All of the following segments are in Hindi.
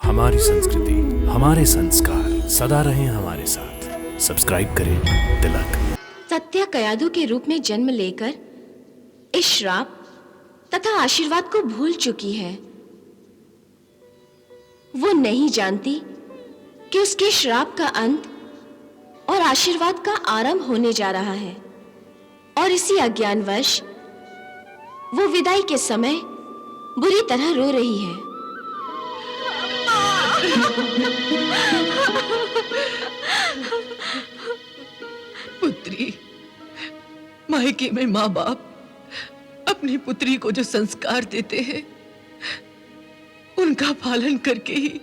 हमारी संस्कृति, हमारे संस्कार सदा रहें हमारे साथ। सब्सक्राइब करें तिलक। सत्या कयादू के रूप में जन्म लेकर इस श्राप तथा आशीर्वाद को भूल चुकी है। वो नहीं जानती कि उसके श्राप का अंत और आशीर्वाद का आरंभ होने जा रहा है, और इसी अज्ञानवश वो विदाई के समय बुरी तरह रो रही है। पुत्री, मायके में माँ बाप अपनी पुत्री को जो संस्कार देते हैं उनका पालन करके ही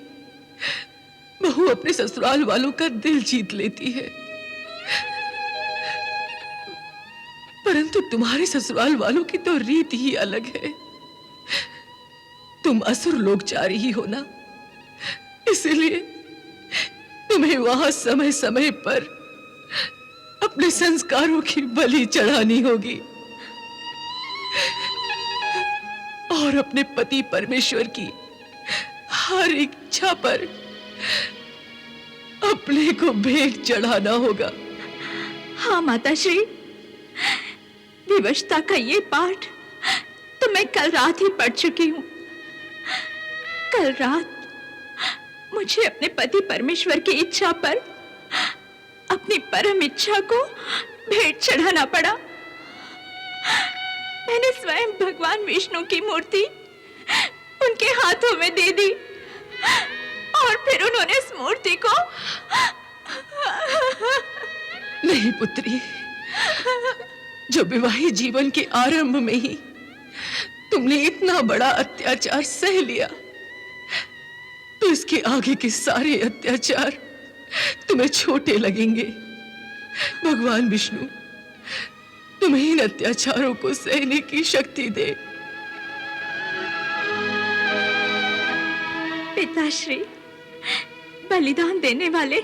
बहू अपने ससुराल वालों का दिल जीत लेती है। परंतु तुम्हारे ससुराल वालों की तो रीत ही अलग है। तुम असुर लोकचारी ही हो ना, इसलिए तुम्हें वहां समय समय पर अपने संस्कारों की बलि चढ़ानी होगी और अपने पति परमेश्वर की हर इच्छा पर अपने को भेंट चढ़ाना होगा। हाँ माताश्री, विवशता का ये पाठ तो मैं कल रात ही पढ़ चुकी हूँ। कल रात मुझे अपने पति परमेश्वर की इच्छा पर अपनी परम इच्छा को भेंट चढ़ाना पड़ा। मैंने स्वयं भगवान विष्णु की मूर्ति उनके हाथों में दे दी और फिर उन्होंने इस मूर्ति को नहीं पुत्री, जो विवाहित जीवन के आरंभ में ही तुमने इतना बड़ा अत्याचार सह लिया, तो इसके आगे के सारे अत्याचार तुम्हें छोटे लगेंगे। भगवान विष्णु तुम्हें इन अत्याचारों को सहने की शक्ति दे। पिताश्री, बलिदान देने वाले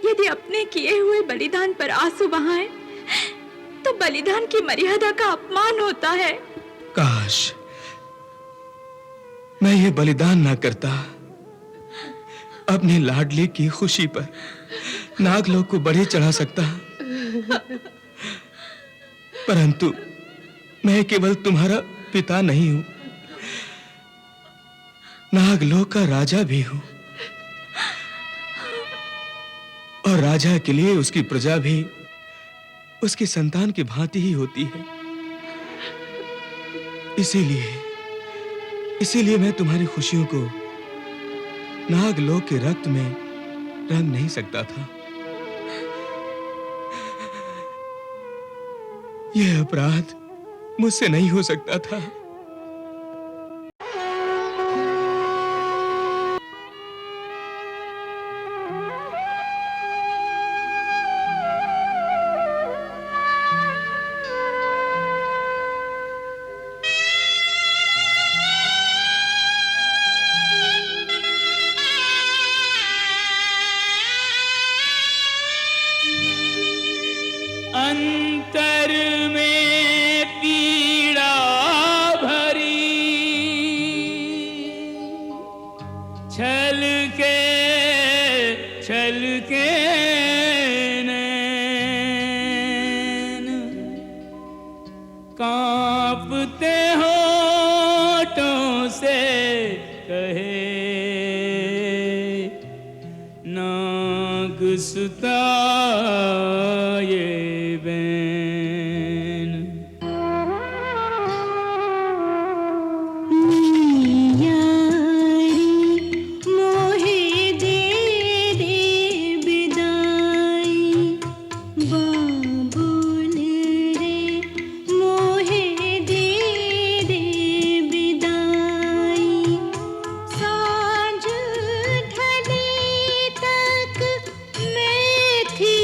यदि अपने किए हुए बलिदान पर आंसू बहाएं तो बलिदान की मर्यादा का अपमान होता है। काश मैं ये बलिदान ना करता। अपने लाडले की खुशी पर नागलोक को बढ़े चढ़ा सकता, परंतु मैं केवल तुम्हारा पिता नहीं हूं, नागलोक का राजा भी हूं, और राजा के लिए उसकी प्रजा भी उसकी संतान की भांति ही होती है। इसीलिए मैं तुम्हारी खुशियों को नागलोक के रक्त में रंग नहीं सकता था। यह अपराध मुझसे नहीं हो सकता था। अंतर में पीड़ा भरी छल के नैन कांपते होठों से कहे नागुस्ता थी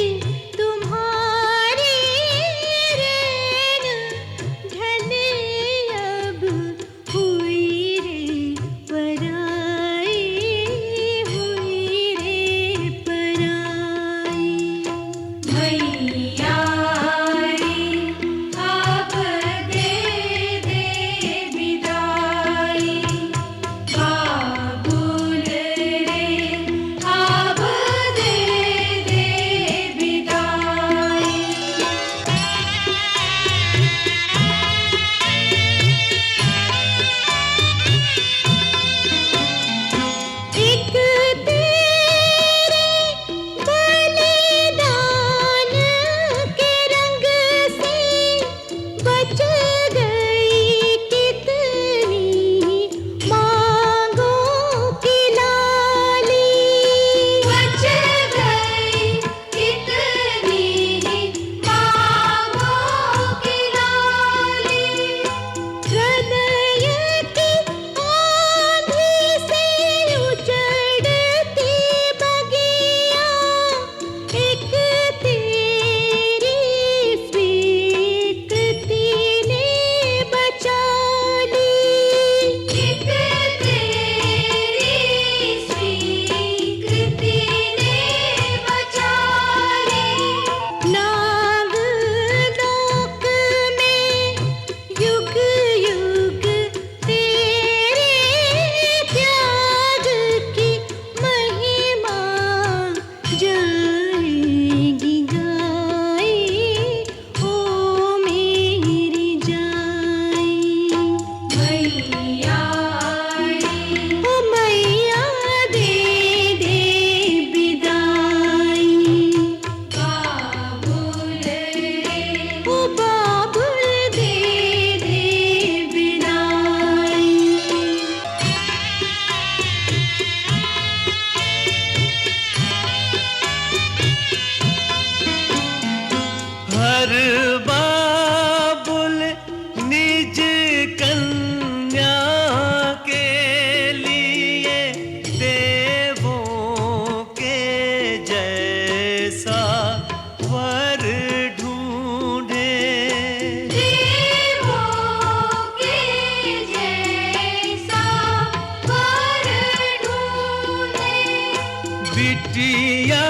बिटिया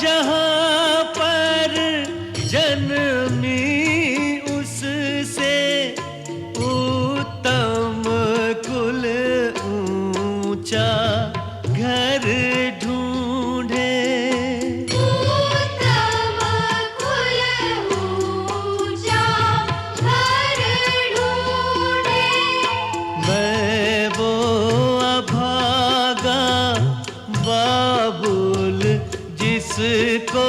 जहाँ पर जन्मी उससे उत्तम कुल ऊंचा घर ढूंढे। उत्तम कुल ऊंचा घर ढूंढे। मैं वो अभागा बाबुल जिसको